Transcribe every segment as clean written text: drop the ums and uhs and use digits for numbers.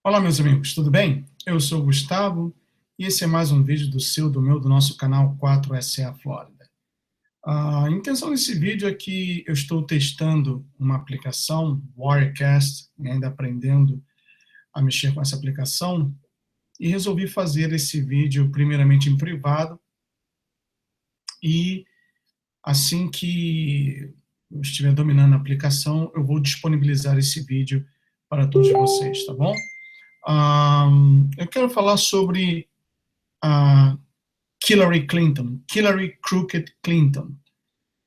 Olá, meus amigos, tudo bem? Eu sou o Gustavo e esse é mais um vídeo do nosso canal 4SA Flórida. A intenção desse vídeo é que eu estou testando uma aplicação, Wordpress, ainda aprendendo a mexer com essa aplicação, e resolvi fazer esse vídeo primeiramente em privado e assim que eu estiver dominando a aplicação, eu vou disponibilizar esse vídeo para todos vocês, tá bom? Eu quero falar sobre a Killary Clinton, Killary Crooked Clinton,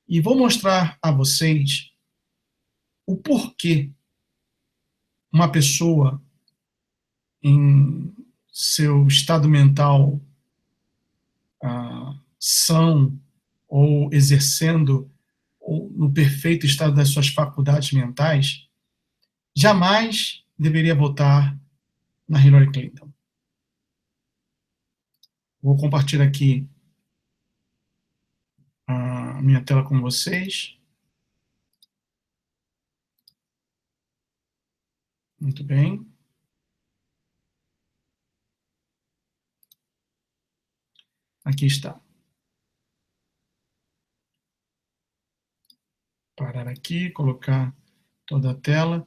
e vou mostrar a vocês o porquê uma pessoa em seu estado mental são ou exercendo ou no perfeito estado das suas faculdades mentais jamais deveria votar na Hillary Clinton. Vou compartilhar aqui a minha tela com vocês. Muito bem. Aqui está. Parar aqui, colocar toda a tela.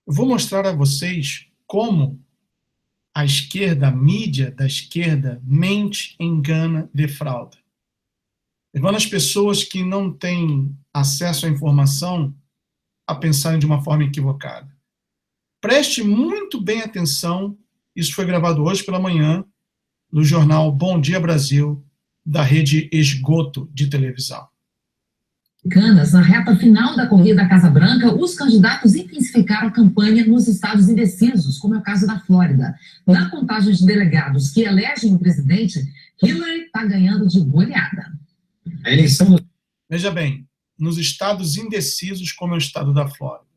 Eu vou mostrar a vocês como a esquerda, a mídia da esquerda, mente, engana, defrauda, levando as pessoas que não têm acesso à informação a pensarem de uma forma equivocada. Preste muito bem atenção, isso foi gravado hoje pela manhã, no jornal Bom Dia Brasil, da rede Esgoto de televisão. Na reta final da corrida à Casa Branca, os candidatos intensificaram a campanha nos estados indecisos, como é o caso da Flórida. Na contagem de delegados que elegem o presidente, Hitlary está ganhando de goleada. A eleição... Veja bem, nos estados indecisos, como é o estado da Flórida.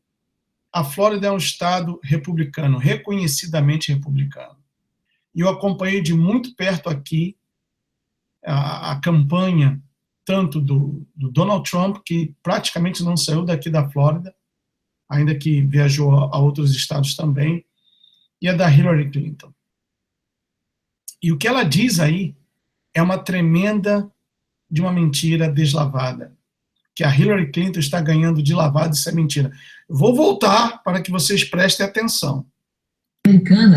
A Flórida é um estado republicano, reconhecidamente republicano. E eu acompanhei de muito perto aqui a campanha tanto do Donald Trump, que praticamente não saiu daqui da Flórida, ainda que viajou a outros estados também, e a da Hillary Clinton. E o que ela diz aí é uma tremenda de uma mentira deslavada, que a Hillary Clinton está ganhando de lavada, isso é mentira. Eu vou voltar para que vocês prestem atenção.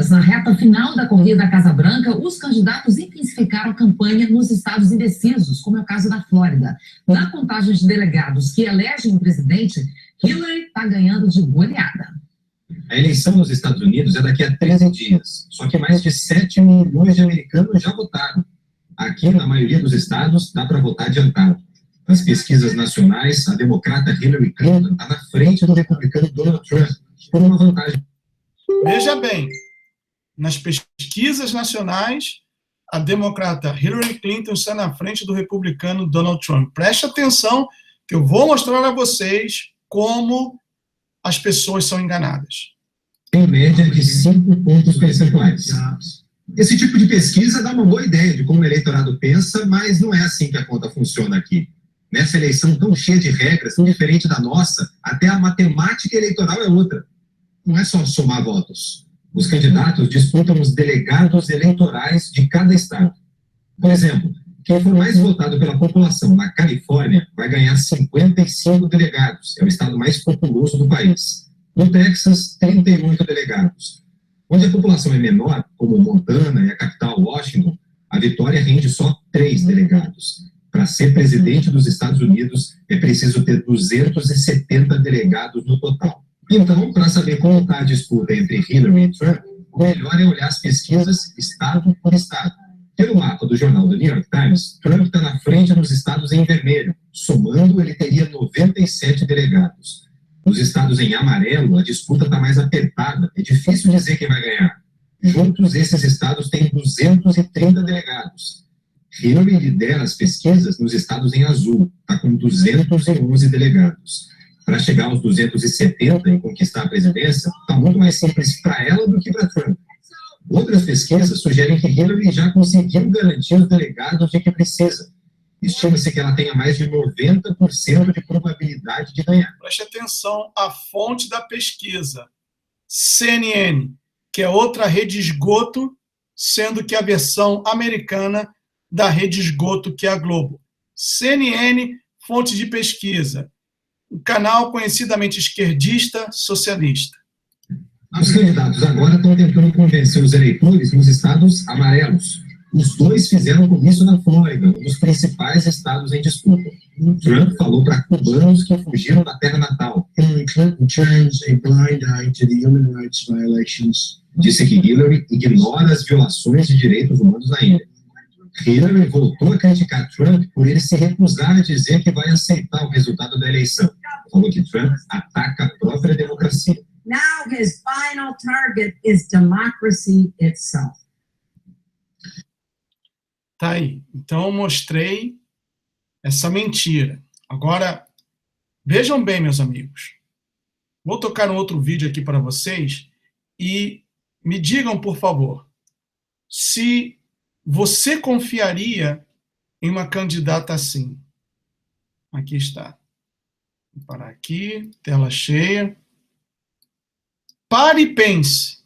Na reta final da corrida à Casa Branca, os candidatos intensificaram a campanha nos estados indecisos, como é o caso da Flórida. Na contagem de delegados que elegem o presidente, Hitlary está ganhando de goleada. A eleição nos Estados Unidos é daqui a 13 dias, só que mais de 7 milhões de americanos já votaram. Aqui, na maioria dos estados, dá para votar adiantado. Nas pesquisas nacionais, a democrata Hillary Clinton está na frente do republicano Donald Trump, por uma vantagem. Veja bem, nas pesquisas nacionais, a democrata Hillary Clinton está na frente do republicano Donald Trump. Preste atenção que eu vou mostrar a vocês como as pessoas são enganadas. Em média de 5 pontos percentuais. Esse tipo de pesquisa dá uma boa ideia de como o eleitorado pensa, mas não é assim que a conta funciona aqui. Nessa eleição tão cheia de regras, tão diferente da nossa, até a matemática eleitoral é outra. Não é só somar votos. Os candidatos disputam os delegados eleitorais de cada estado. Por exemplo, quem for mais votado pela população na Califórnia vai ganhar 55 delegados. É o estado mais populoso do país. No Texas, 38 delegados. Onde a população é menor, como Montana e a capital Washington, a vitória rende só 3 delegados. Para ser presidente dos Estados Unidos, é preciso ter 270 delegados no total. Então, para saber como está a disputa entre Hillary e Trump, o melhor é olhar as pesquisas estado por estado. Pelo mapa do jornal do New York Times, Trump está na frente nos estados em vermelho. Somando, ele teria 97 delegados. Nos estados em amarelo, a disputa está mais apertada. É difícil dizer quem vai ganhar. Juntos, esses estados têm 230 delegados. Hillary lidera as pesquisas nos estados em azul. Está com 211 delegados. Para chegar aos 270 e conquistar a presidência, está muito mais simples para ela do que para Trump. Outras pesquisas sugerem que Hillary já conseguiu garantir os delegados de que precisa. Estima-se que ela tenha mais de 90% de probabilidade de ganhar. Preste atenção à fonte da pesquisa. CNN, que é outra rede de esgoto, sendo que a versão americana da rede de esgoto, que é a Globo. CNN, fonte de pesquisa. Um canal conhecidamente esquerdista, socialista. Os candidatos agora estão tentando convencer os eleitores nos estados amarelos. Os dois fizeram comício na Flórida, um dos principais estados em disputa. Trump falou para cubanos que fugiram da terra natal. Hillary Clinton turns a blind eye to the human rights violations. Disse que Hillary ignora as violações de direitos humanos na ilha. Hitlary voltou a criticar Trump por ele se recusar a dizer que vai aceitar o resultado da eleição. Falou que Trump ataca a própria democracia. Now his final target is democracy itself. Tá aí. Então eu mostrei essa mentira. Agora, vejam bem, meus amigos. Vou tocar um outro vídeo aqui para vocês e me digam, por favor, se você confiaria em uma candidata assim. Aqui está. Vou parar aqui, tela cheia. Pare e pense.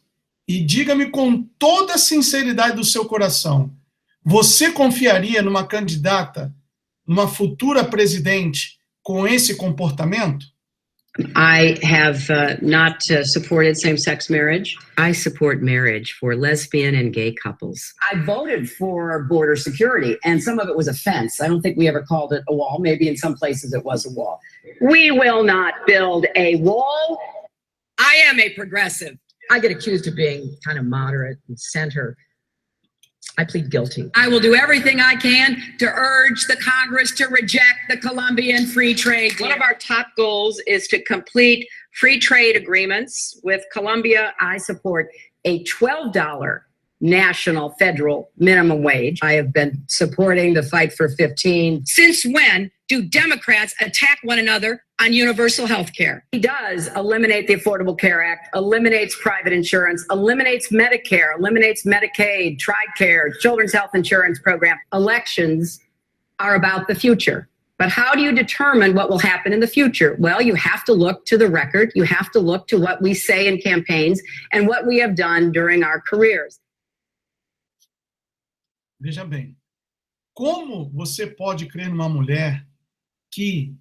E diga-me com toda a sinceridade do seu coração. Você confiaria numa candidata, numa futura presidente, com esse comportamento? I have not supported same-sex marriage. I support marriage for lesbian and gay couples. I voted for border security, and some of it was a fence. I don't think we ever called it a wall. Maybe in some places it was a wall. We will not build a wall. I am a progressive. I get accused of being kind of moderate and center. I plead guilty. I will do everything I can to urge the Congress to reject the Colombian free trade deal. One of our top goals is to complete free trade agreements with Colombia. I support a $12 national federal minimum wage. I have been supporting the fight for 15. Since when do Democrats attack one another on universal health care? He does eliminate the Affordable Care Act, eliminates private insurance, eliminates Medicare, eliminates Medicaid, TRICARE, Children's Health Insurance Program. Elections are about the future. But how do you determine what will happen in the future? Well, you have to look to the record. You have to look to what we say in campaigns and what we have done during our careers. Veja bem, como você pode crer numa mulher que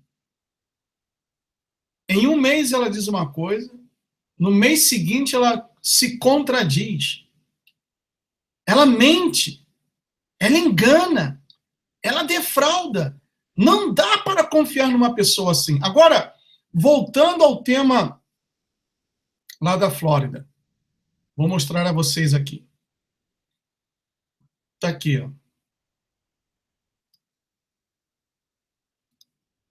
em um mês ela diz uma coisa, no mês seguinte ela se contradiz, ela mente, ela engana, ela defrauda. Não dá para confiar numa pessoa assim. Agora, voltando ao tema lá da Flórida, vou mostrar a vocês aqui. Está aqui, ó.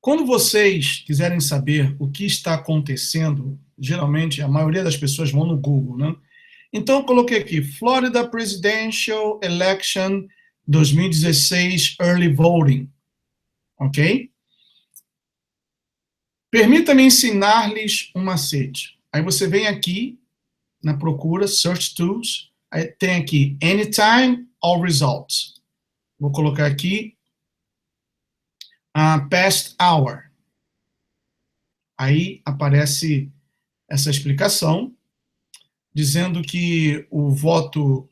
Quando vocês quiserem saber o que está acontecendo, geralmente a maioria das pessoas vão no Google, né? Então eu coloquei aqui, Florida Presidential Election 2016 Early Voting. Ok? Permita-me ensinar-lhes um macete. Aí você vem aqui na procura, Search Tools, aí tem aqui Anytime All Results. Vou colocar aqui Past Hour. Aí aparece essa explicação, dizendo que o voto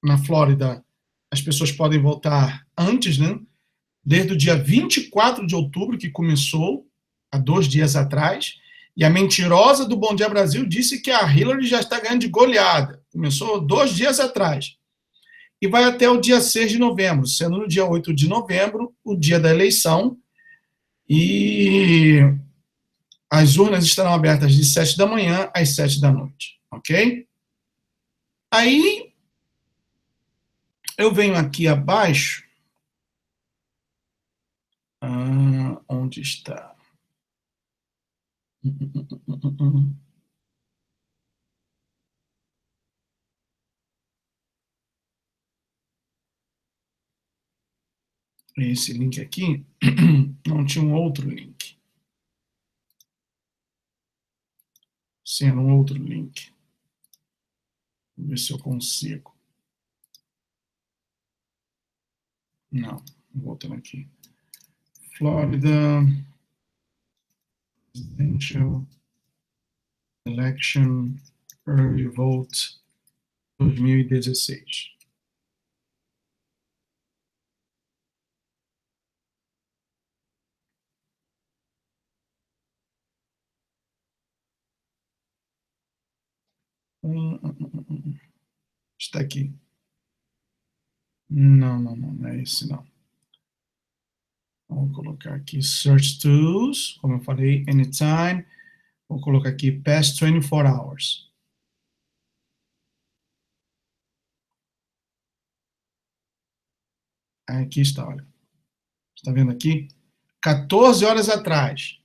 na Flórida, as pessoas podem votar antes, né? Desde o dia 24 de outubro, que começou, há 2 dias atrás, e a mentirosa do Bom Dia Brasil disse que a Hitlary já está ganhando de goleada. Começou 2 dias atrás. E vai até o dia 6 de novembro, sendo no dia 8 de novembro, o dia da eleição, e as urnas estarão abertas de 7 da manhã às 7 da noite, ok? Aí, eu venho aqui abaixo, onde está? Esse link aqui, não tinha um outro link. Sim, era um outro link. Vou ver se eu consigo. Não, voltando aqui. Florida Presidential Election Early Vote 2016. Está aqui. Não é esse não. Vou colocar aqui Search Tools, como eu falei, Anytime. Vou colocar aqui Past 24 Hours. Aqui está, olha. Está vendo aqui? 14 horas atrás.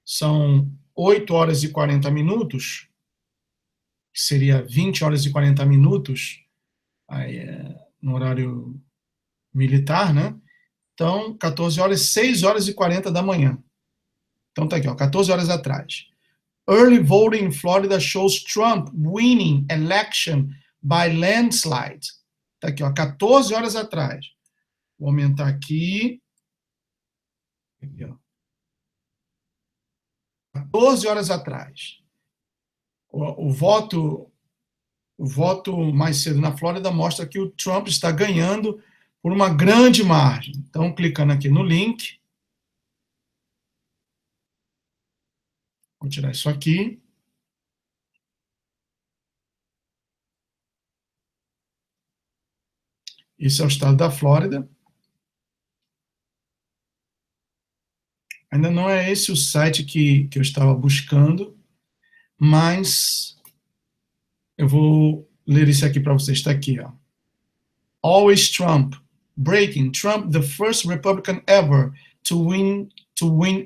São 8 horas e 40 minutos, que seria 20 horas e 40 minutos, aí, no horário militar, né? Então, 14 horas, 6 horas e 40 da manhã. Então tá aqui, ó, 14 horas atrás. Early voting in Florida shows Trump winning election by landslide. Tá aqui, ó, 14 horas atrás. Vou aumentar aqui. Aqui, ó. 14 horas atrás. O voto mais cedo na Flórida mostra que o Trump está ganhando por uma grande margem. Então, clicando aqui no link. Vou tirar isso aqui. Esse é o estado da Flórida. Ainda não é esse o site que eu estava buscando, mas eu vou ler isso aqui para vocês. Está aqui, ó. Always Trump. Breaking. Trump, the first Republican ever to win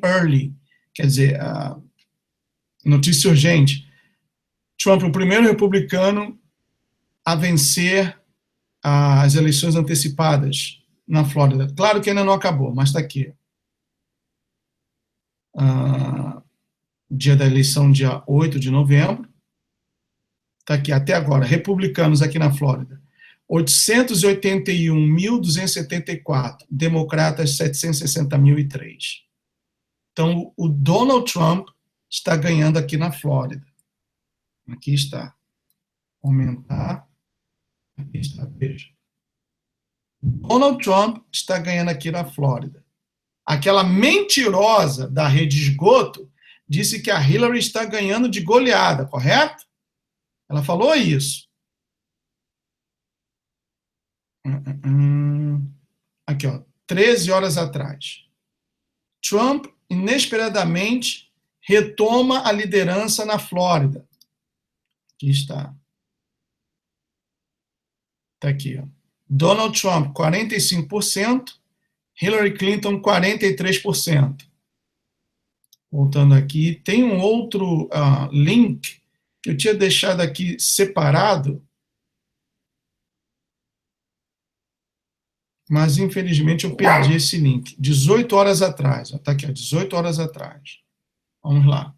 early. Quer dizer, notícia urgente. Trump, o primeiro republicano a vencer as eleições antecipadas na Flórida. Claro que ainda não acabou, mas está aqui. Dia da eleição, dia 8 de novembro. Está aqui, até agora, republicanos aqui na Flórida. 881.274, democratas 760.003. Então, o Donald Trump está ganhando aqui na Flórida. Aqui está. Aumentar. Aqui está, veja. Donald Trump está ganhando aqui na Flórida. Aquela mentirosa da rede esgoto disse que a Hitlary está ganhando de goleada, correto? Ela falou isso. Aqui, ó, 13 horas atrás. Trump, inesperadamente, retoma a liderança na Flórida. Aqui está. Está aqui, ó. Donald Trump, 45%. Hillary Clinton, 43%. Voltando aqui, tem um outro link que eu tinha deixado aqui separado, mas infelizmente eu perdi esse link. 18 horas atrás, está aqui, ó, 18 horas atrás. Vamos lá.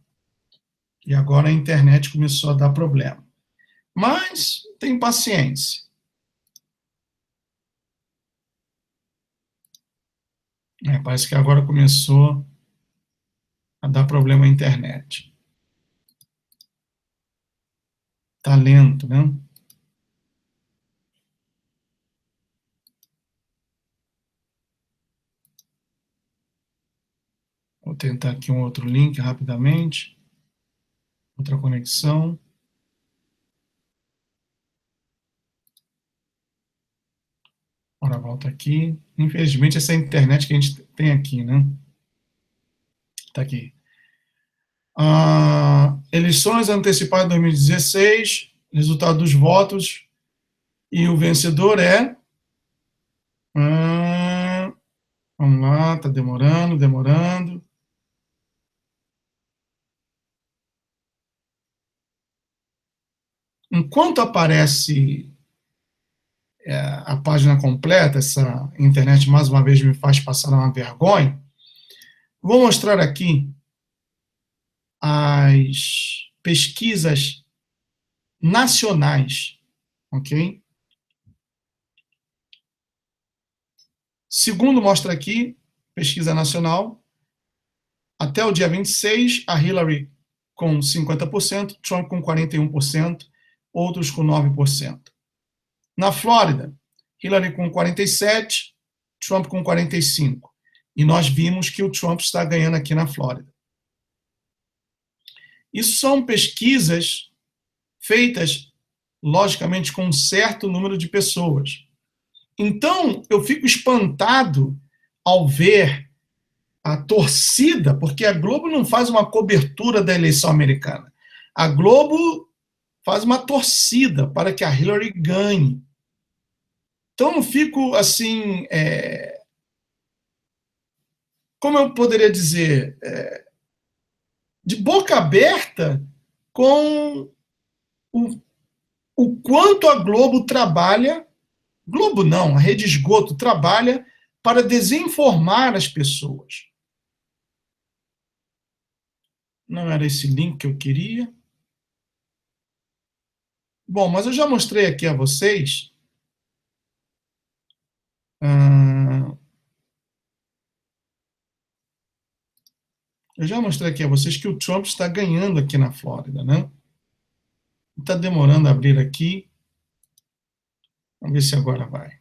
E agora a internet começou a dar problema. Mas tem paciência. Parece que agora começou a dar problema a internet. Tá lento, né? Vou tentar aqui um outro link rapidamente. Outra conexão. Ora, volta aqui. Infelizmente, essa é a internet que a gente tem aqui, né? Tá aqui. Eleições antecipadas de 2016, resultado dos votos, e o vencedor é... vamos lá, tá demorando. Enquanto aparece a página completa, essa internet mais uma vez me faz passar uma vergonha, vou mostrar aqui as pesquisas nacionais, ok? Segundo mostra aqui, pesquisa nacional, até o dia 26, a Hillary com 50%, Trump com 41%, outros com 9%. Na Flórida, Hillary com 47%, Trump com 45%. E nós vimos que o Trump está ganhando aqui na Flórida. Isso são pesquisas feitas, logicamente, com um certo número de pessoas. Então, eu fico espantado ao ver a torcida, porque a Globo não faz uma cobertura da eleição americana. A Globo faz uma torcida para que a Hillary ganhe. Então, eu fico, assim, como eu poderia dizer, de boca aberta com o quanto a Globo trabalha, Globo não, a Rede Esgoto trabalha para desinformar as pessoas. Não era esse link que eu queria. Bom, mas eu já mostrei aqui a vocês. Eu já mostrei aqui a vocês que o Trump está ganhando aqui na Flórida, né? Está demorando a abrir aqui. Vamos ver se agora vai.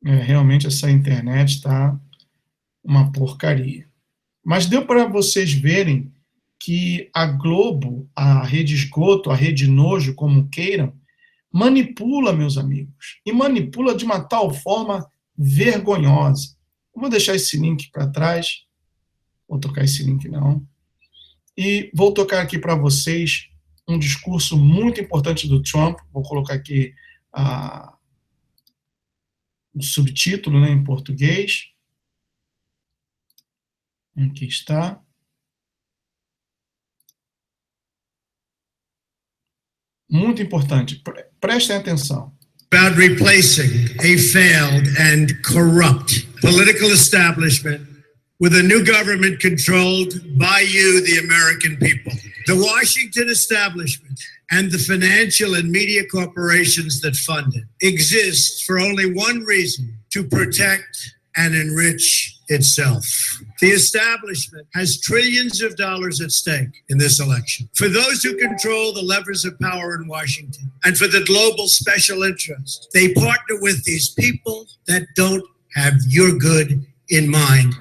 Realmente essa internet está uma porcaria. Mas deu para vocês verem que a Globo, a Rede Esgoto, a Rede Nojo, como queiram, manipula, meus amigos, e manipula de uma tal forma vergonhosa. Eu vou deixar esse link para trás. Vou tocar esse link, não. E vou tocar aqui para vocês um discurso muito importante do Trump. Vou colocar aqui o subtítulo, né, em português. Aqui está. Muito importante. Prestem atenção. About replacing a failed and corrupt political establishment with a new government controlled by you, the American people. The Washington establishment and the financial and media corporations that fund it exist for only one reason: to protect and enrich itself. The establishment has trillions of dollars at stake in this election. For those who control the levers of power in Washington and for the global special interest, they partner with these people that don't have your good in mind.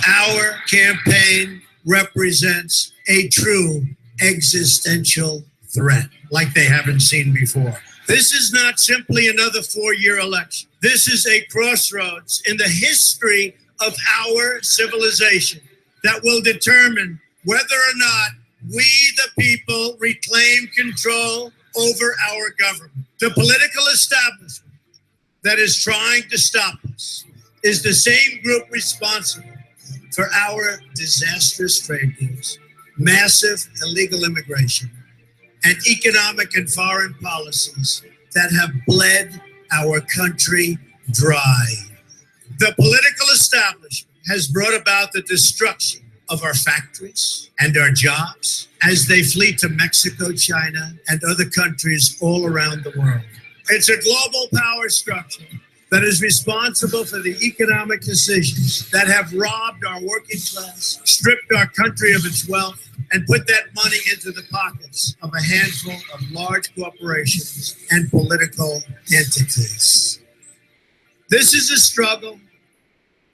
Our campaign represents a true existential threat like they haven't seen before. This is not simply another four-year election. This is a crossroads in the history of our civilization that will determine whether or not we, the people, reclaim control over our government. The political establishment that is trying to stop us is the same group responsible for our disastrous trade deals, massive illegal immigration, and economic and foreign policies that have bled our country dry. The political establishment has brought about the destruction of our factories and our jobs as they flee to Mexico, China, and other countries all around the world. It's a global power structure that is responsible for the economic decisions that have robbed our working class, stripped our country of its wealth, and put that money into the pockets of a handful of large corporations and political entities. This is a struggle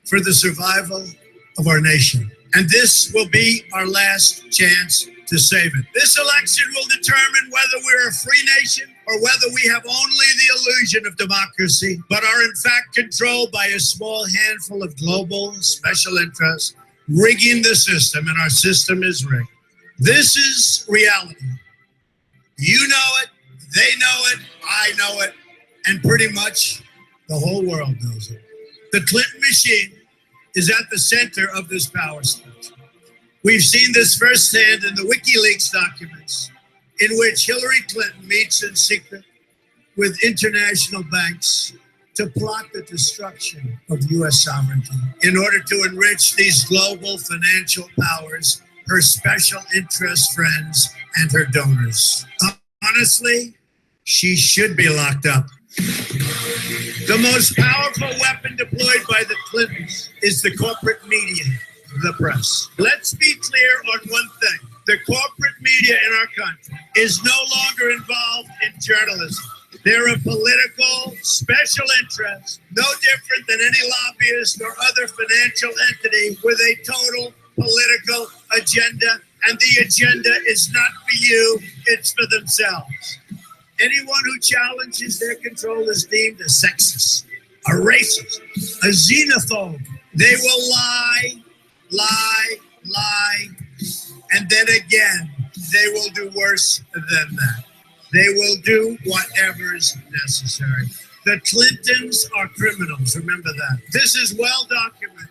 for the survival of our nation, and this will be our last chance to save it. This election will determine whether we're a free nation or whether we have only the illusion of democracy, but are in fact controlled by a small handful of global special interests rigging the system, and our system is rigged. This is reality. You know it, they know it, I know it, and pretty much the whole world knows it. The Clinton machine is at the center of this power structure. We've seen this firsthand in the WikiLeaks documents, in which Hillary Clinton meets in secret with international banks to plot the destruction of U.S. sovereignty in order to enrich these global financial powers, her special interest friends, and her donors. Honestly, she should be locked up. The most powerful weapon deployed by the Clintons is the corporate media, the press. Let's be clear on one thing. The corporate media in our country is no longer involved in journalism. They're a political special interest, no different than any lobbyist or other financial entity with a total political agenda, and the agenda is not for you, it's for themselves. Anyone who challenges their control is deemed a sexist, a racist, a xenophobe. They will lie, and then again, they will do worse than that. They will do whatever is necessary. The Clintons are criminals, remember that. This is well documented.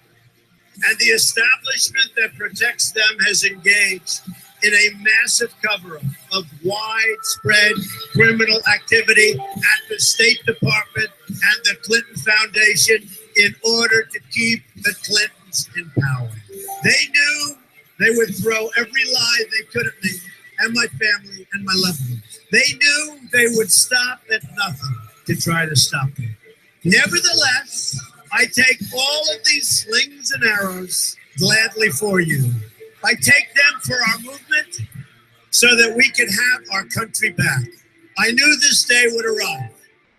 And the establishment that protects them has engaged in a massive cover-up of widespread criminal activity at the State Department and the Clinton Foundation in order to keep the Clintons in power. They knew they would throw every lie they could at me and my family and my loved ones. They knew they would stop at nothing to try to stop me. Nevertheless, I take all of these slings and arrows gladly for you. I take them for our movement so that we can have our country back. I knew this day would arrive.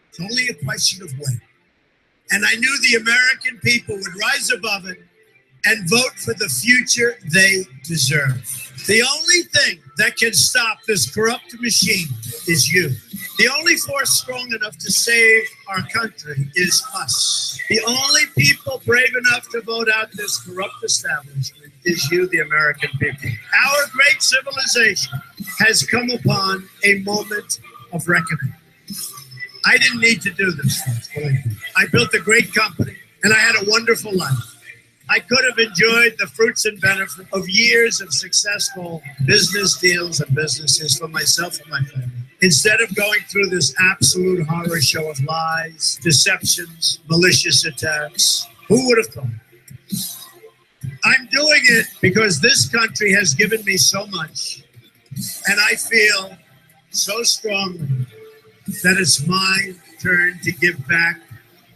It's only a question of when. And I knew the American people would rise above it and vote for the future they deserve. The only thing that can stop this corrupt machine is you. The only force strong enough to save our country is us. The only people brave enough to vote out this corrupt establishment is you, the American people. Our great civilization has come upon a moment of reckoning. I didn't need to do this, folks, believe me. I built a great company, and I had a wonderful life. I could have enjoyed the fruits and benefits of years of successful business deals and businesses for myself and my family. Instead of going through this absolute horror show of lies, deceptions, malicious attacks, who would have thought? I'm doing it because this country has given me so much, and I feel so strongly that it's my turn to give back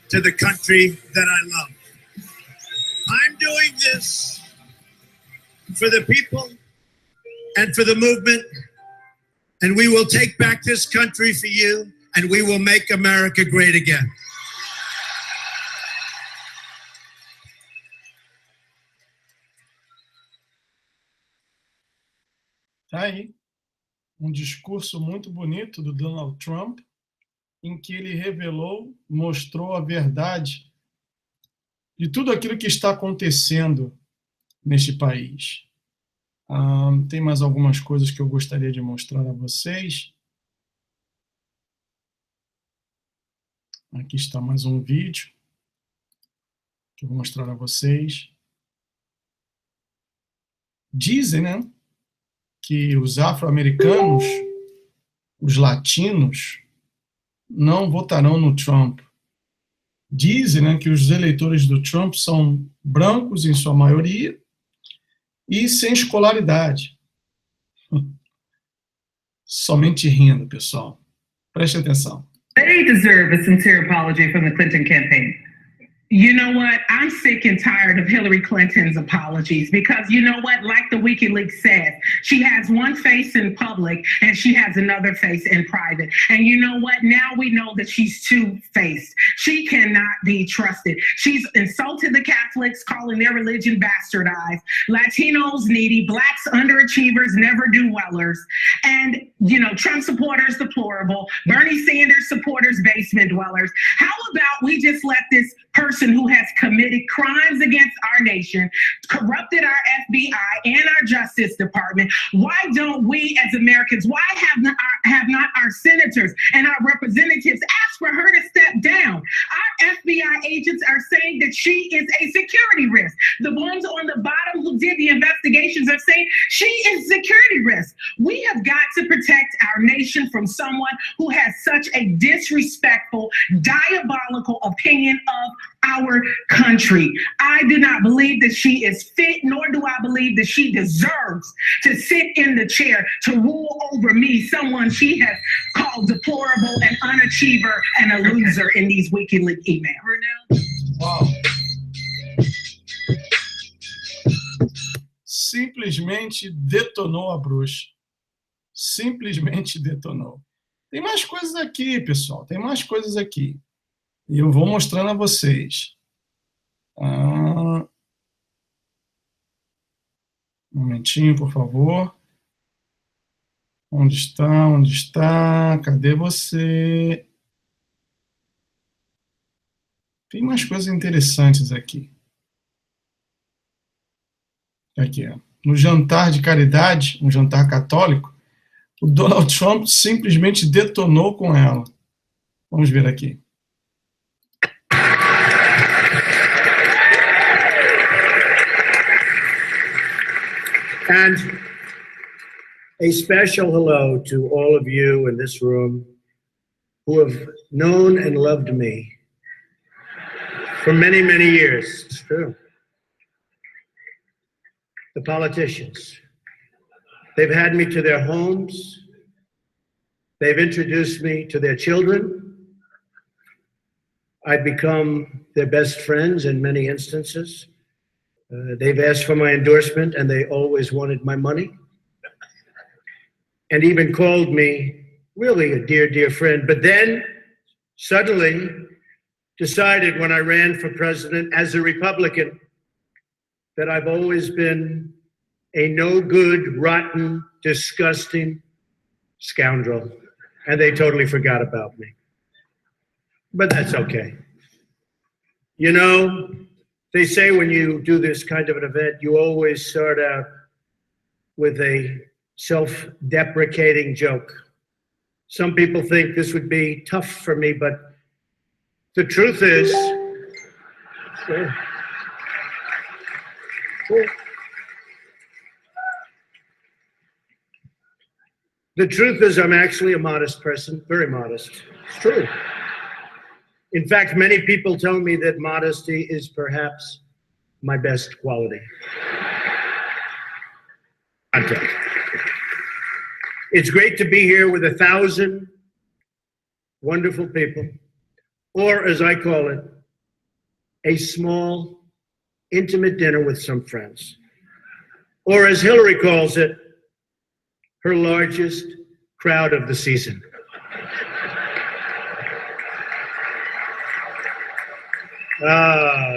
to the country that I love. I'm doing this for the people and for the movement, and we will take back this country for you, and we will make America great again. Tá aí discurso muito bonito do Donald Trump, em que ele revelou, mostrou a verdade de tudo aquilo que está acontecendo neste país. Tem mais algumas coisas que eu gostaria de mostrar a vocês. Aqui está mais um vídeo que eu vou mostrar a vocês. Dizem, né, que os afro-americanos, os latinos, não votarão no Trump. Dizem, né, que os eleitores do Trump são brancos em sua maioria e sem escolaridade. Somente rindo, pessoal. Preste atenção. They deserve a sincere apology from the Clinton campaign. You know what? I'm sick and tired of Hillary Clinton's apologies because you know what? Like the WikiLeaks says, she has one face in public and she has another face in private. And you know what? Now we know that she's two-faced. She cannot be trusted. She's insulted the Catholics, calling their religion bastardized, Latinos needy, blacks underachievers, never-do-wellers, and, you know, Trump supporters deplorable, Bernie Sanders supporters basement dwellers. How about we just let this person who has committed crimes against our nation, corrupted our FBI and our Justice Department? Why don't we as Americans, why have not our senators and our representatives asked for her to step down? Our FBI agents are saying that she is a security risk. The ones on the bottom who did the investigations are saying she is security risk. We have got to protect protect our nation from someone who has such a disrespectful, diabolical opinion of our country. I do not believe that she is fit, nor do I believe that she deserves to sit in the chair to rule over me, someone she has called deplorable and unachiever and a loser in these WikiLeaks emails. Wow. Simplesmente detonou a bruxa. Simplesmente detonou. Tem mais coisas aqui, pessoal. Tem mais coisas aqui. E eu vou mostrando a vocês. Um momentinho, por favor. Onde está? Onde está? Cadê você? Tem mais coisas interessantes aqui. Aqui, ó. No jantar de caridade, um jantar católico, o Donald Trump simplesmente detonou com ela. Vamos ver aqui. And a special hello to all of you in this room who have known and loved me for many, many years. It's true. The politicians. They've had me to their homes. They've introduced me to their children. I've become their best friends in many instances. They've asked for my endorsement, and they always wanted my money. And even called me really a dear, dear friend. But then suddenly decided when I ran for president as a Republican that I've always been a no good, rotten, disgusting scoundrel. And they totally forgot about me. But that's okay. You know, they say when you do this kind of an event, you always start out with a self-deprecating joke. Some people think this would be tough for me, but the truth is, the truth is I'm actually a modest person, very modest. It's true. In fact, many people tell me that modesty is perhaps my best quality. It's great to be here with 1,000 wonderful people, or as I call it, a small, intimate dinner with some friends. Or as Hillary calls it, her largest crowd of the season.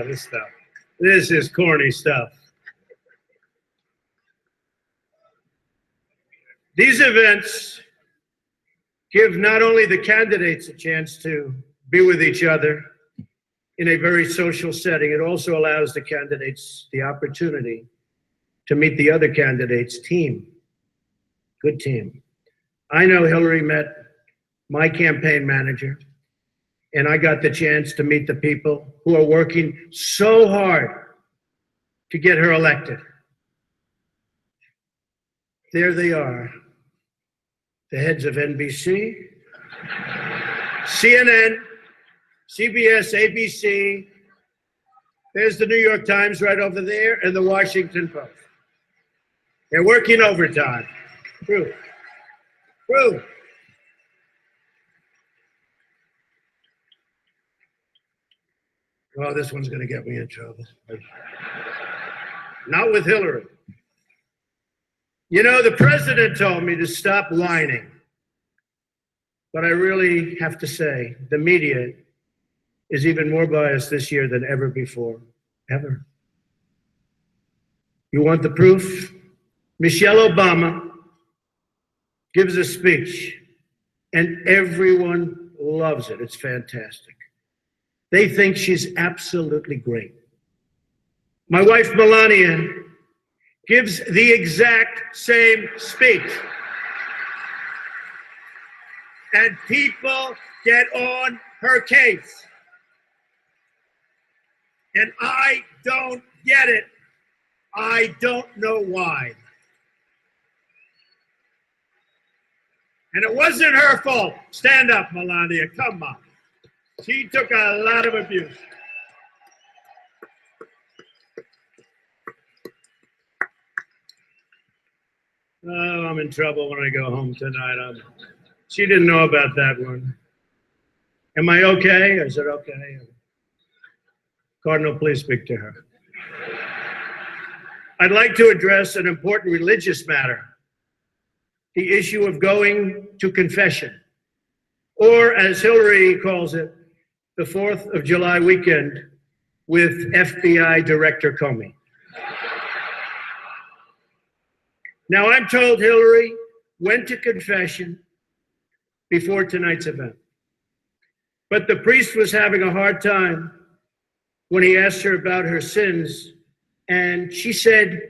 This stuff. This is corny stuff. These events give not only the candidates a chance to be with each other in a very social setting, it also allows the candidates the opportunity to meet the other candidates' team. Good team. I know Hillary met my campaign manager, and I got the chance to meet the people who are working so hard to get her elected. There they are, the heads of NBC, CNN, CBS, ABC. There's the New York Times right over there, and the Washington Post. They're working overtime. True. True. Oh, this one's going to get me in trouble. Not with Hillary. You know, the president told me to stop whining. But I really have to say, the media is even more biased this year than ever before. Ever. You want the proof? Michelle Obama gives a speech, and everyone loves it. It's fantastic. They think she's absolutely great. My wife, Melania, gives the exact same speech. And people get on her case. And I don't get it. I don't know why. And it wasn't her fault. Stand up, Melania. Come on. She took a lot of abuse. Oh, I'm in trouble when I go home tonight. She didn't know about that one. Am I okay? Is it okay? Cardinal, please speak to her. I'd like to address an important religious matter, the issue of going to confession, or as Hitlary calls it, the 4th of July weekend with FBI Director Comey. Now, I'm told Hitlary went to confession before tonight's event, but the priest was having a hard time when he asked her about her sins, and she said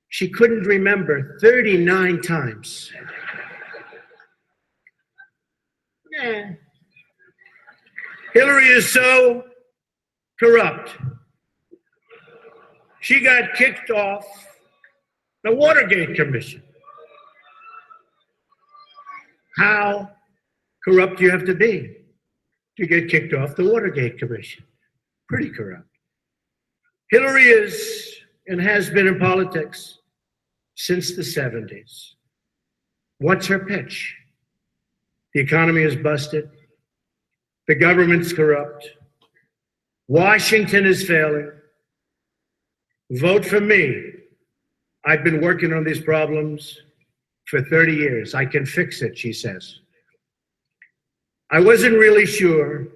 she couldn't remember 39 times. Yeah. Hitlary is so corrupt. She got kicked off the Watergate Commission. How corrupt do you have to be to get kicked off the Watergate Commission? Pretty corrupt. Hitlary is and has been in politics since the 70s. What's her pitch? The economy is busted. The government's corrupt. Washington is failing. Vote for me. I've been working on these problems for 30 years. I can fix it, she says. I wasn't really sure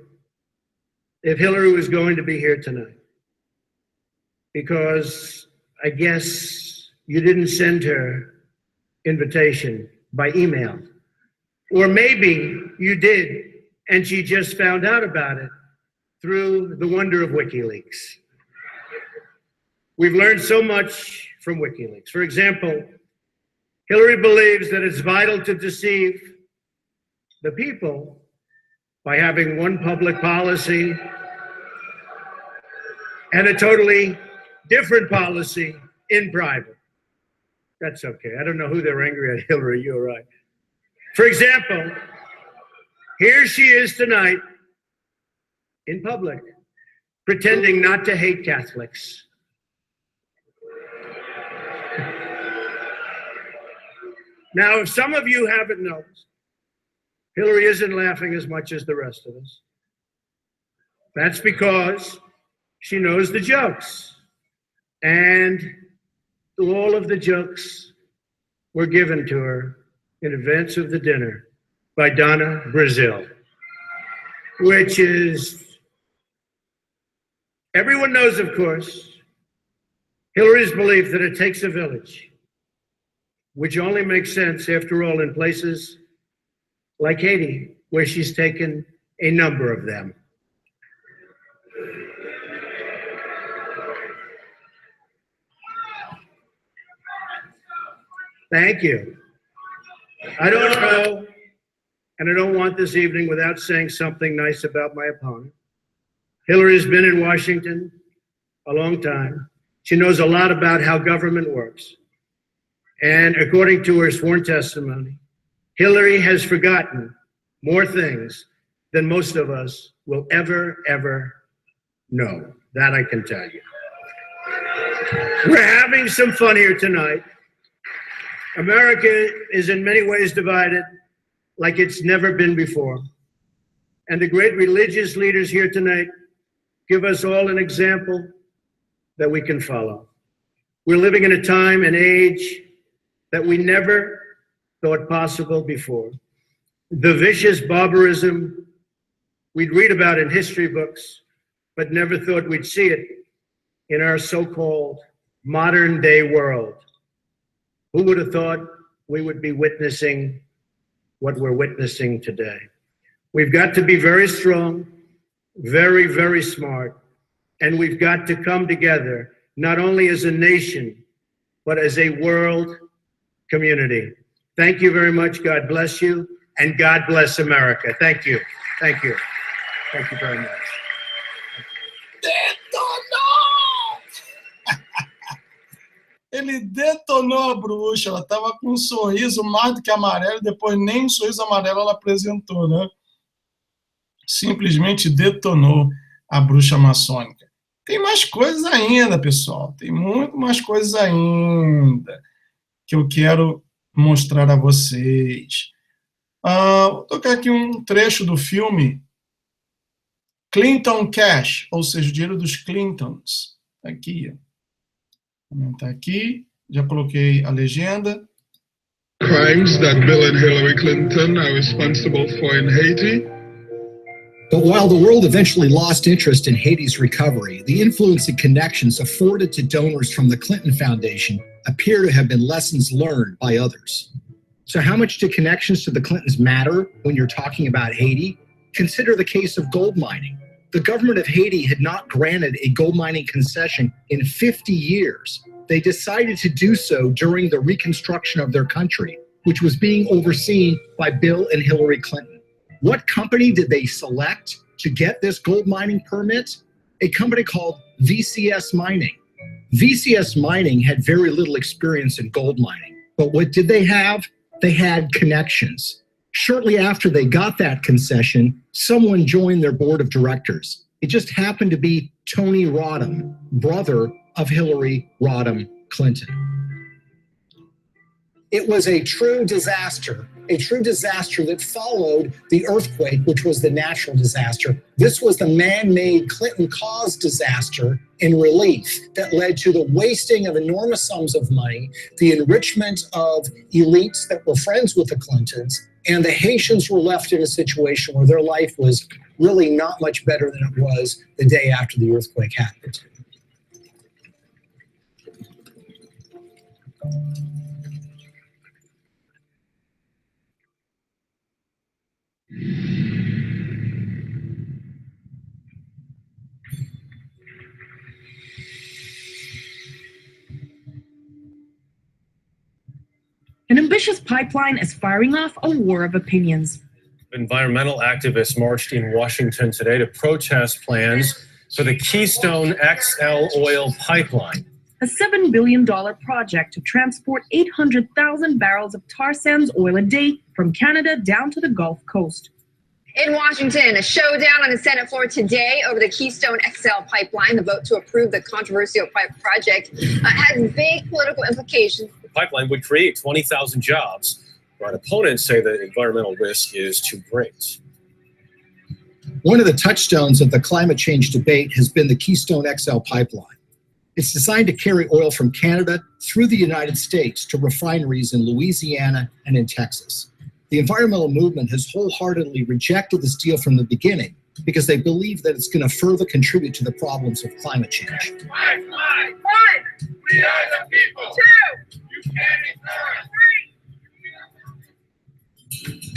if Hitlary was going to be here tonight, because I guess you didn't send her invitation by email. Or maybe you did, and she just found out about it through the wonder of WikiLeaks. We've learned so much from WikiLeaks. For example, Hitlary believes that it's vital to deceive the people by having one public policy and a totally different policy in private. That's okay. I don't know who they're angry at, Hitlary, you're right. For example, here she is tonight in public, pretending not to hate Catholics. Now, if some of you haven't noticed, Hitlary isn't laughing as much as the rest of us. That's because she knows the jokes. And all of the jokes were given to her in advance of the dinner by Donna Brazil, which is, everyone knows, of course, Hillary's belief that it takes a village, which only makes sense, after all, in places like Haiti, where she's taken a number of them. Thank you. I don't know, and I don't want this evening without saying something nice about my opponent. Hitlary has been in Washington a long time. She knows a lot about how government works. And according to her sworn testimony, Hitlary has forgotten more things than most of us will ever know. That I can tell you. We're having some fun here tonight. America is in many ways divided like it's never been before. And the great religious leaders here tonight give us all an example that we can follow. We're living in a time and age that we never thought possible before. The vicious barbarism we'd read about in history books, but never thought we'd see it in our so-called modern day world. Who would have thought we would be witnessing what we're witnessing today? We've got to be very strong, very smart, and we've got to come together, not only as a nation, but as a world community. Thank you very much. God bless you, and God bless America. Thank you. Thank you. Thank you very much. Ele detonou a bruxa, ela estava com um sorriso mais do que amarelo, depois nem um sorriso amarelo ela apresentou, né? Simplesmente detonou a bruxa maçônica. Tem mais coisas ainda, pessoal, tem muito mais coisas ainda que eu quero mostrar a vocês. Vou tocar aqui um trecho do filme Clinton Cash, ou seja, o dinheiro dos Clintons. Aqui, ó. Tá aqui, já coloquei a legenda. Crimes that Bill and Hillary Clinton are responsible for in Haiti. But while the world eventually lost interest in Haiti's recovery, the influence and connections afforded to donors from the Clinton Foundation appear to have been lessons learned by others. So how much do connections to the Clintons matter when you're talking about Haiti? Consider the case of gold mining. The government of Haiti had not granted a gold mining concession in 50 years. They decided to do so during the reconstruction of their country, which was being overseen by Bill and Hillary Clinton. What company did they select to get this gold mining permit? A company called VCS Mining. VCS Mining had very little experience in gold mining, but what did they have? They had connections. Shortly after they got that concession, someone joined their board of directors. It just happened to be Tony Rodham, brother of Hillary Rodham Clinton. It was a true disaster that followed the earthquake, which was the natural disaster. This was the man-made Clinton-caused disaster in relief that led to the wasting of enormous sums of money, the enrichment of elites that were friends with the Clintons, and the Haitians were left in a situation where their life was really not much better than it was the day after the earthquake happened. An ambitious pipeline is firing off a war of opinions. Environmental activists marched in Washington today to protest plans for the Keystone XL oil pipeline. A $7 billion project to transport 800,000 barrels of tar sands oil a day from Canada down to the Gulf Coast. In Washington, a showdown on the Senate floor today over the Keystone XL pipeline. The vote to approve the controversial project has big political implications. The pipeline would create 20,000 jobs, but opponents say the environmental risk is too great. One of the touchstones of the climate change debate has been the Keystone XL pipeline. It's designed to carry oil from Canada through the United States to refineries in Louisiana and in Texas. The environmental movement has wholeheartedly rejected this deal from the beginning because they believe that it's going to further contribute to the problems of climate change. One, we are the people. Two, you can't ignore us.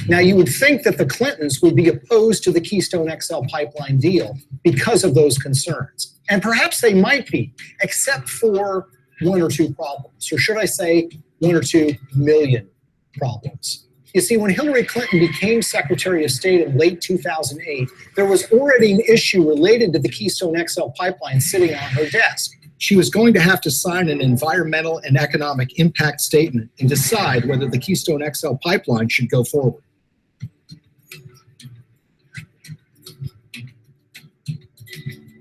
Now, you would think that the Clintons would be opposed to the Keystone XL pipeline deal because of those concerns. And perhaps they might be, except for one or two problems, or should I say 1 or 2 million problems. You see, when Hillary Clinton became Secretary of State in late 2008, there was already an issue related to the Keystone XL pipeline sitting on her desk. She was going to have to sign an environmental and economic impact statement and decide whether the Keystone XL pipeline should go forward.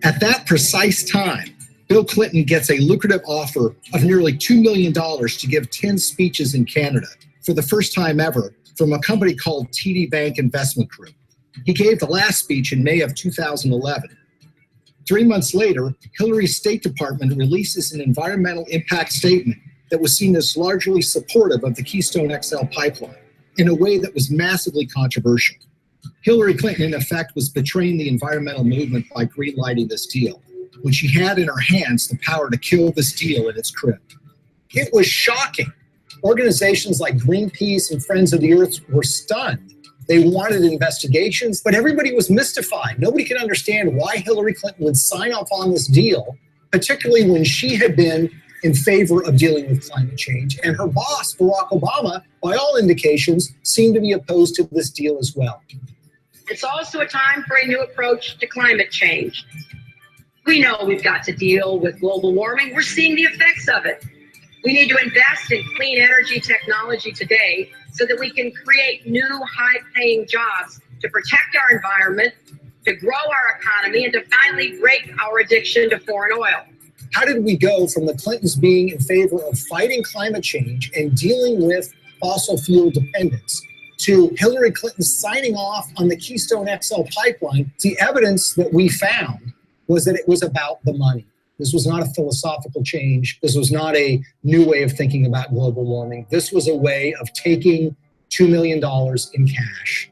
At that precise time, Bill Clinton gets a lucrative offer of nearly $2 million to give 10 speeches in Canada for the first time ever from a company called TD Bank Investment Group. He gave the last speech in May of 2011. 3 months later, Hillary's State Department releases an environmental impact statement that was seen as largely supportive of the Keystone XL pipeline in a way that was massively controversial. Hillary Clinton, in effect, was betraying the environmental movement by greenlighting this deal, when she had in her hands the power to kill this deal in its crib. It was shocking. Organizations like Greenpeace and Friends of the Earth were stunned. They wanted investigations, but everybody was mystified. Nobody could understand why Hillary Clinton would sign off on this deal, particularly when she had been in favor of dealing with climate change. And her boss, Barack Obama, by all indications, seemed to be opposed to this deal as well. It's also a time for a new approach to climate change. We know we've got to deal with global warming. We're seeing the effects of it. We need to invest in clean energy technology today so that we can create new high-paying jobs to protect our environment, to grow our economy, and to finally break our addiction to foreign oil. How did we go from the Clintons being in favor of fighting climate change and dealing with fossil fuel dependence to Hillary Clinton signing off on the Keystone XL pipeline? The evidence that we found was that it was about the money. This was not a philosophical change. This was not a new way of thinking about global warming. This was a way of taking $2 million in cash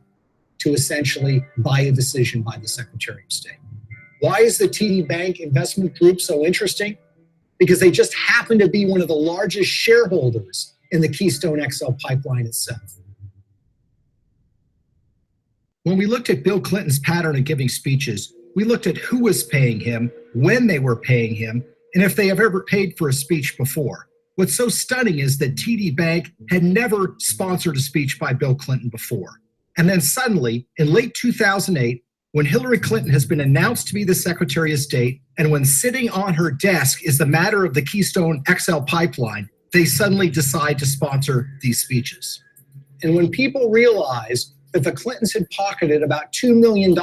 to essentially buy a decision by the Secretary of State. Why is the TD Bank Investment Group so interesting? Because they just happen to be one of the largest shareholders in the Keystone XL pipeline itself. When we looked at Bill Clinton's pattern of giving speeches, we looked at who was paying him, when they were paying him, and if they have ever paid for a speech before. What's so stunning is that TD Bank had never sponsored a speech by Bill Clinton before. And then suddenly, in late 2008, when Hillary Clinton has been announced to be the Secretary of State, and when sitting on her desk is the matter of the Keystone XL pipeline, they suddenly decide to sponsor these speeches. And when people realize that the Clintons had pocketed about $2 million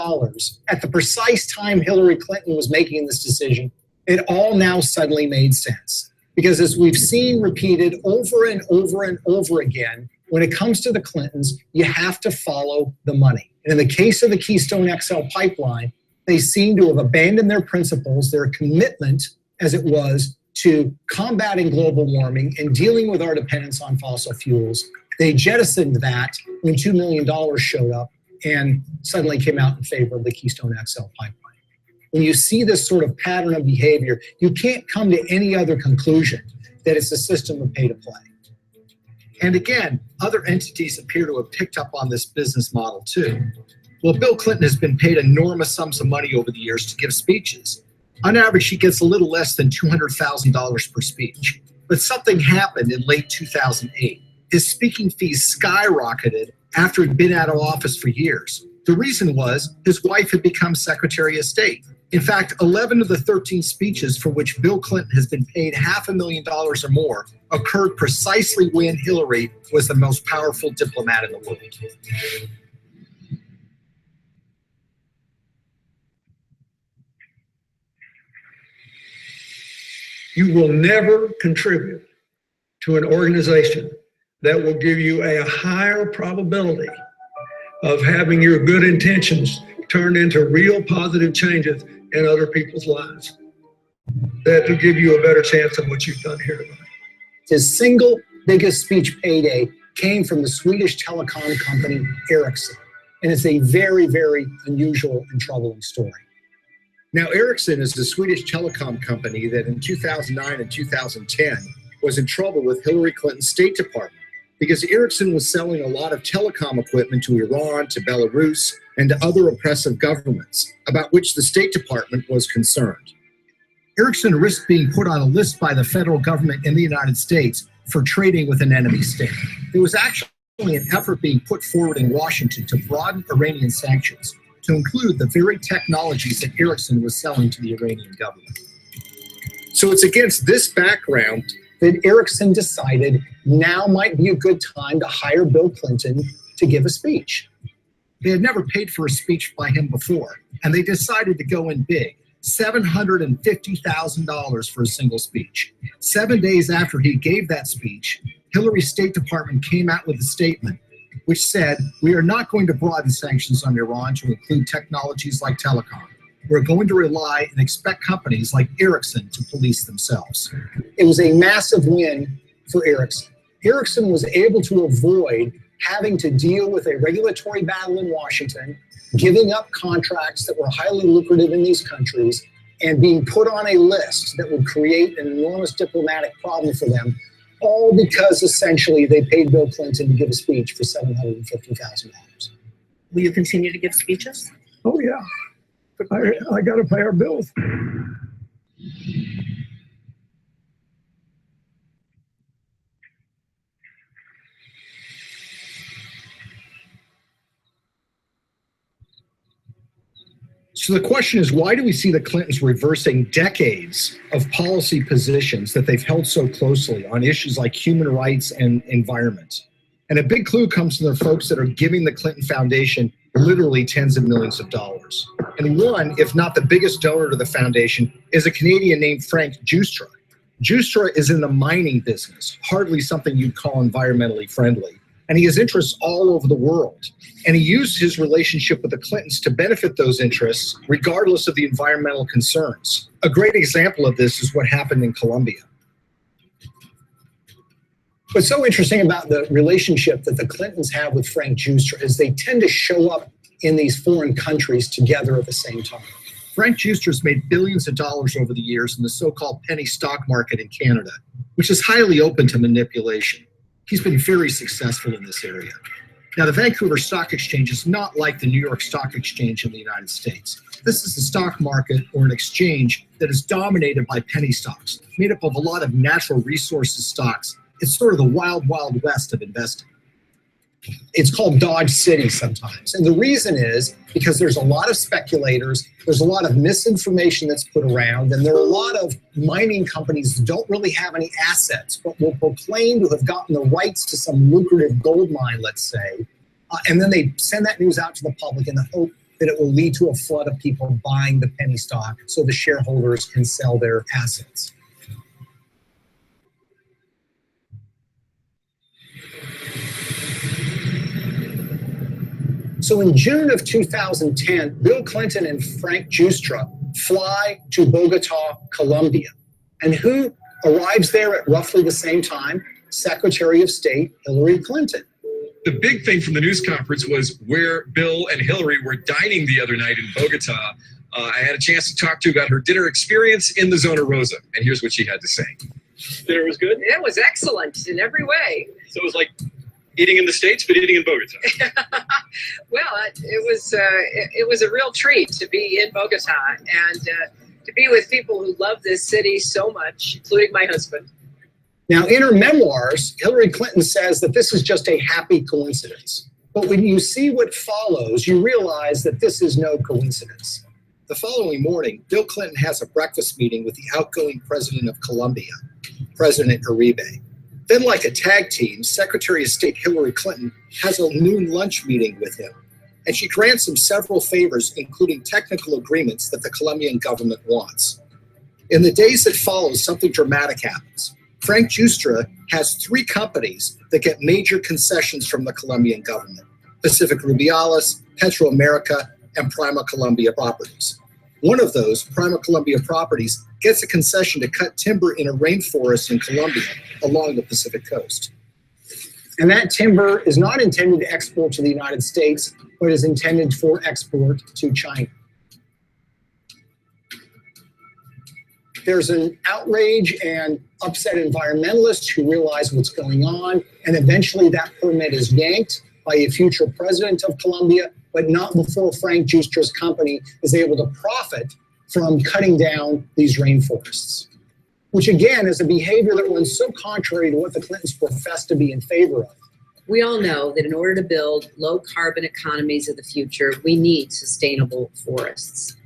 at the precise time Hillary Clinton was making this decision, it all now suddenly made sense. Because as we've seen repeated over and over and over again, when it comes to the Clintons, you have to follow the money. And in the case of the Keystone XL pipeline, they seem to have abandoned their principles, their commitment, as it was, to combating global warming and dealing with our dependence on fossil fuels. They jettisoned that when $2 million showed up and suddenly came out in favor of the Keystone XL pipeline. When you see this sort of pattern of behavior, you can't come to any other conclusion that it's a system of pay to play. And again, other entities appear to have picked up on this business model too. Well, Bill Clinton has been paid enormous sums of money over the years to give speeches. On average, he gets a little less than $200,000 per speech. But something happened in late 2008. His speaking fees skyrocketed after he'd been out of office for years. The reason was his wife had become Secretary of State. In fact, 11 of the 13 speeches for which Bill Clinton has been paid $500,000 or more occurred precisely when Hillary was the most powerful diplomat in the world. You will never contribute to an organization that will give you a higher probability of having your good intentions turned into real positive changes in other people's lives. That will give you a better chance of what you've done here tonight. His single biggest speech payday came from the Swedish telecom company Ericsson. And it's a very, very unusual and troubling story. Now, Ericsson is the Swedish telecom company that in 2009 and 2010 was in trouble with Hillary Clinton's State Department because Ericsson was selling a lot of telecom equipment to Iran, to Belarus, and to other oppressive governments, about which the State Department was concerned. Ericsson risked being put on a list by the federal government in the United States for trading with an enemy state. There was actually an effort being put forward in Washington to broaden Iranian sanctions to include the very technologies that Ericsson was selling to the Iranian government. So it's against this background that Ericsson decided now might be a good time to hire Bill Clinton to give a speech. They had never paid for a speech by him before, and they decided to go in big, $750,000 for a single speech. 7 days after he gave that speech, Hillary's State Department came out with a statement which said, "We are not going to broaden sanctions on Iran to include technologies like telecom. We're going to rely and expect companies like Ericsson to police themselves." It was a massive win for Ericsson. Ericsson was able to avoid having to deal with a regulatory battle in Washington, giving up contracts that were highly lucrative in these countries, and being put on a list that would create an enormous diplomatic problem for them, all because essentially they paid Bill Clinton to give a speech for $750,000. Will you continue to give speeches? Oh, yeah. I got to pay our bills. So the question is, why do we see the Clintons reversing decades of policy positions that they've held so closely on issues like human rights and environment? And a big clue comes from the folks that are giving the Clinton Foundation literally tens of millions of dollars. And one, if not the biggest donor to the foundation, is a Canadian named Frank Giustra. Giustra is in the mining business, hardly something you'd call environmentally friendly. And he has interests all over the world. And he used his relationship with the Clintons to benefit those interests, regardless of the environmental concerns. A great example of this is what happened in Colombia. What's so interesting about the relationship that the Clintons have with Frank Giustra is they tend to show up in these foreign countries together at the same time. Frank Giustra's made billions of dollars over the years in the so-called penny stock market in Canada, which is highly open to manipulation. He's been very successful in this area. Now, the Vancouver Stock Exchange is not like the New York Stock Exchange in the United States. This is a stock market or an exchange that is dominated by penny stocks, made up of a lot of natural resources stocks. It's sort of the wild, wild west of investing. It's called Dodge City sometimes. And the reason is because there's a lot of speculators, there's a lot of misinformation that's put around, and there are a lot of mining companies that don't really have any assets, but will proclaim to have gotten the rights to some lucrative gold mine, let's say, and then they send that news out to the public in the hope that it will lead to a flood of people buying the penny stock so the shareholders can sell their assets. So in June of 2010, Bill Clinton and Frank Giustra fly to Bogota, Colombia. And who arrives there at roughly the same time? Secretary of State Hillary Clinton. The big thing from the news conference was where Bill and Hillary were dining the other night in Bogota. I had a chance to talk to her about her dinner experience in the Zona Rosa. And here's what she had to say. Dinner was good? It was excellent in every way. So it was like eating in the States, but eating in Bogota. Well, it was a real treat to be in Bogota and to be with people who love this city so much, including my husband. Now, in her memoirs, Hillary Clinton says that this is just a happy coincidence. But when you see what follows, you realize that this is no coincidence. The following morning, Bill Clinton has a breakfast meeting with the outgoing president of Colombia, President Uribe. Then, like a tag team, Secretary of State Hillary Clinton has a noon lunch meeting with him, and she grants him several favors, including technical agreements that the Colombian government wants. In the days that follow, something dramatic happens. Frank Giustra has 3 companies that get major concessions from the Colombian government: Pacific Rubiales, Petroamerica, and Prima Colombia Properties. One of those, Prima Colombia Properties, gets a concession to cut timber in a rainforest in Colombia along the Pacific coast. And that timber is not intended to export to the United States, but is intended for export to China. There's an outrage and upset environmentalists who realize what's going on, and eventually that permit is yanked by a future president of Colombia, but not before Frank Giustra's company is able to profit from cutting down these rainforests, which again is a behavior that runs so contrary to what the Clintons profess to be in favor of. We all know that in order to build low carbon economies of the future, we need sustainable forests.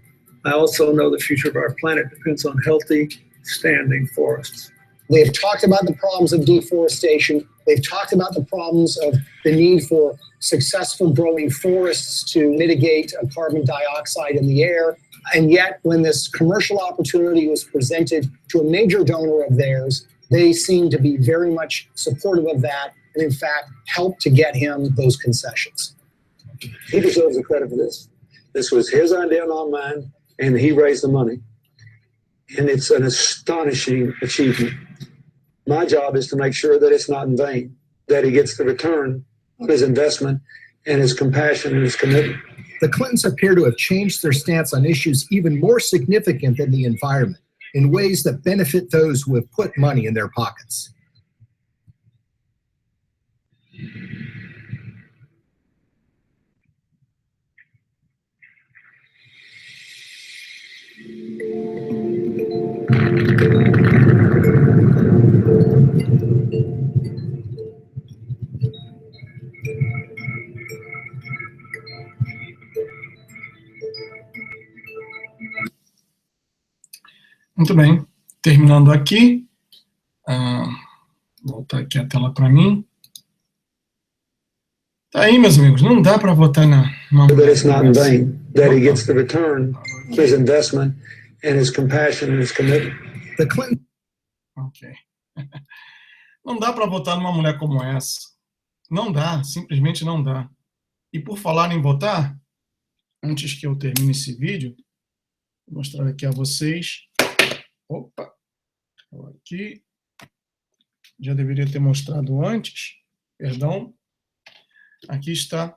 I also know the future of our planet depends on healthy, standing forests. They've talked about the problems of deforestation. They've talked about the problems of the need for successful growing forests to mitigate carbon dioxide in the air. And yet, when this commercial opportunity was presented to a major donor of theirs, they seemed to be very much supportive of that and, in fact, helped to get him those concessions. He deserves the credit for this. This was his idea, not mine, and he raised the money. And it's an astonishing achievement. My job is to make sure that it's not in vain, that he gets the return on his investment and his compassion and his commitment. The Clintons appear to have changed their stance on issues even more significant than the environment, in ways that benefit those who have put money in their pockets. Muito bem. Terminando aqui. Voltar aqui a tela para mim. Tá aí, meus amigos. Não dá para votar na... That it's not in vain, that he gets the return, his investment, and his compassion and his commitment. The Clinton. Ok. Não dá para votar numa mulher como essa. Não dá, simplesmente não dá. E por falar em votar, antes que eu termine esse vídeo, vou mostrar aqui a vocês. Opa! Aqui. Já deveria ter mostrado antes. Perdão. Aqui está.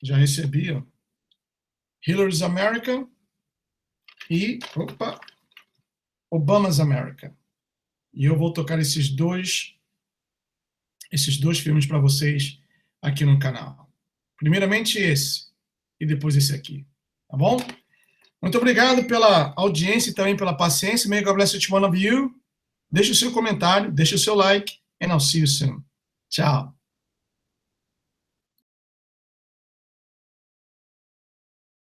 Já recebi, ó. Hillary's America e, Obama's America. E eu vou tocar esses dois filmes para vocês aqui no canal. Primeiramente esse e depois esse aqui. Tá bom? Muito obrigado pela audiência e também pela paciência. May God bless each one of you. Deixe o seu comentário, deixe o seu like, and I'll see you soon. Tchau.